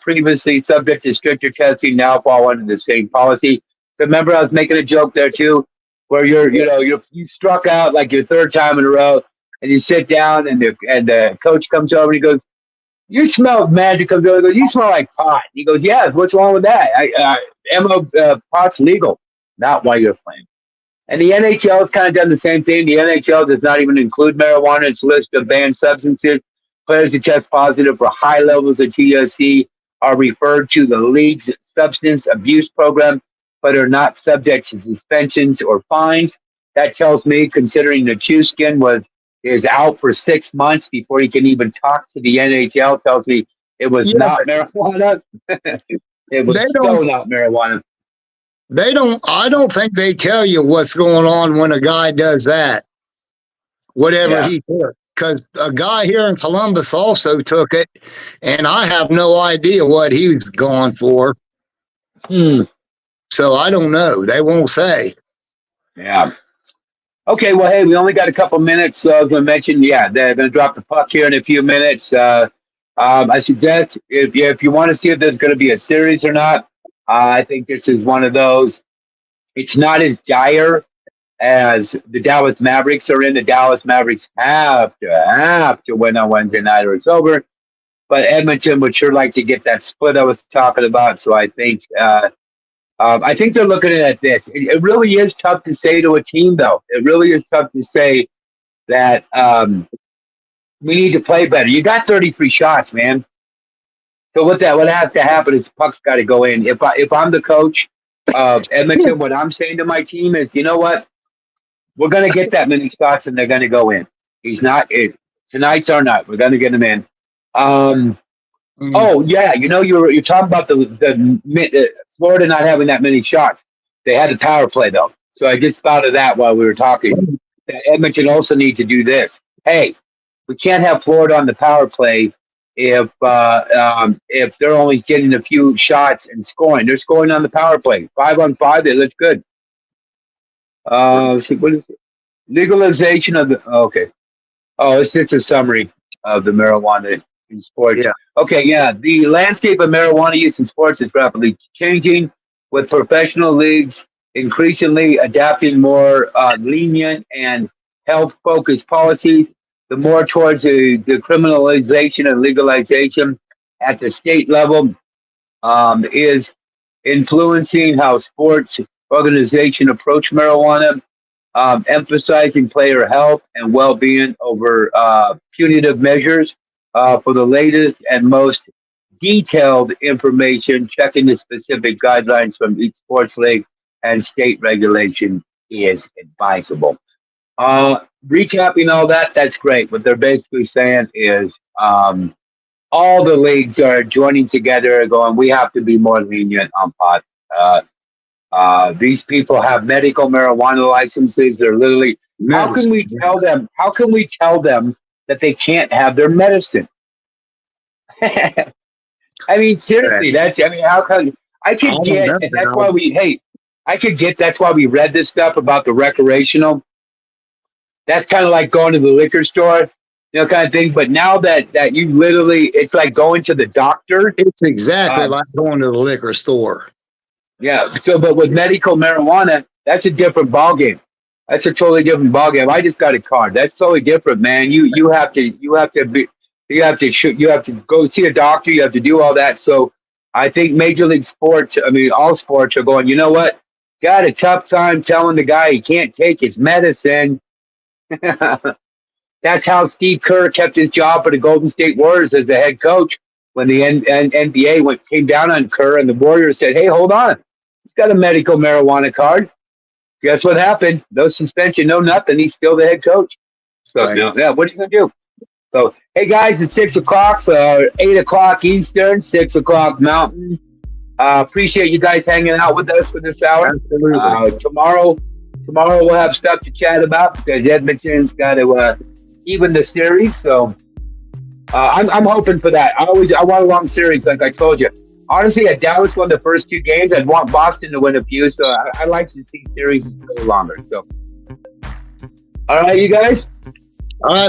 previously subject to stricter testing now fall under the same policy. Remember, I was making a joke there too. where you struck out like your third time in a row, and you sit down, and the coach comes over and he goes, "You smell magic." Comes over, and goes, "You smell like pot." He goes, "Yeah, what's wrong with that? Pot's legal, not while you're playing." And the NHL has kind of done the same thing. The NHL does not even include marijuana in its list of banned substances. Players who test positive for high levels of THC are referred to the league's substance abuse program, but are not subject to suspensions or fines. That tells me, considering the Chuskin is out for 6 months before he can even talk to the NHL, tells me it was not marijuana. It was so not marijuana. I don't think they tell you what's going on when a guy does that, whatever he took. Because a guy here in Columbus also took it, and I have no idea what he was going for. So I don't know. They won't say. Yeah. Okay, well, hey, we only got a couple minutes, so I was going to mention, they're going to drop the puck here in a few minutes. I suggest if you want to see if there's going to be a series or not, I think this is one of those. It's not as dire as the Dallas Mavericks are in. The Dallas Mavericks have to win on Wednesday night or it's over. But Edmonton would sure like to get that split I was talking about. So I think they're looking at this. It really is tough to say to a team, though. It really is tough to say that we need to play better. You got 33 shots, man. So what has to happen is puck's got to go in. If I'm the coach of Edmonton, what I'm saying to my team is, you know what? We're going to get that many shots, and they're going to go in. Tonight's our night. We're going to get them in. Oh yeah, you're talking about the Florida not having that many shots. They had a power play though, so I just thought of that while we were talking. Edmonton also needs to do this. Hey, we can't have Florida on the power play if they're only getting a few shots and scoring. They're scoring on the power play. 5-on-5, they look good. Let's see, what is it? Legalization of the okay. Oh, it's a summary of the marijuana in sports. Yeah. Okay, the landscape of marijuana use in sports is rapidly changing, with professional leagues increasingly adapting more lenient and health-focused policies. The more towards the criminalization and legalization at the state level is influencing how sports organization approach marijuana, emphasizing player health and well-being over punitive measures. For the latest and most detailed information, checking the specific guidelines from each sports league and state regulation is advisable. Recapping all that, that's great. What they're basically saying is all the leagues are joining together going, we have to be more lenient on pot. These people have medical marijuana licenses. They're literally, how can we tell them that they can't have their medicine? I mean, seriously, how come I could get, and that's why that's why we read this stuff about the recreational. That's kind of like going to the liquor store, kind of thing. But now that you literally, it's like going to the doctor. It's exactly like going to the liquor store. Yeah. So, but with medical marijuana, that's a different ballgame. That's a totally different ballgame. I just got a card. That's totally different, man. You have to go see a doctor. You have to do all that. So I think Major League Sports, all sports are going, you know what? Got a tough time telling the guy he can't take his medicine. That's how Steve Kerr kept his job for the Golden State Warriors as the head coach when the NBA came down on Kerr, and the Warriors said, hey, hold on. He's got a medical marijuana card. Guess what happened? No suspension, no nothing. He's still the head coach. So, what are you going to do? So, hey, guys, it's 6 o'clock, 8 o'clock Eastern, 6 o'clock Mountain. Appreciate you guys hanging out with us for this hour. Absolutely. Tomorrow we'll have stuff to chat about because Edmonton's got to even the series. So I'm hoping for that. I want a long series, like I told you. Honestly, if Dallas won the first 2 games, I'd want Boston to win a few. So I like to see series go longer. So, all right, you guys. All right.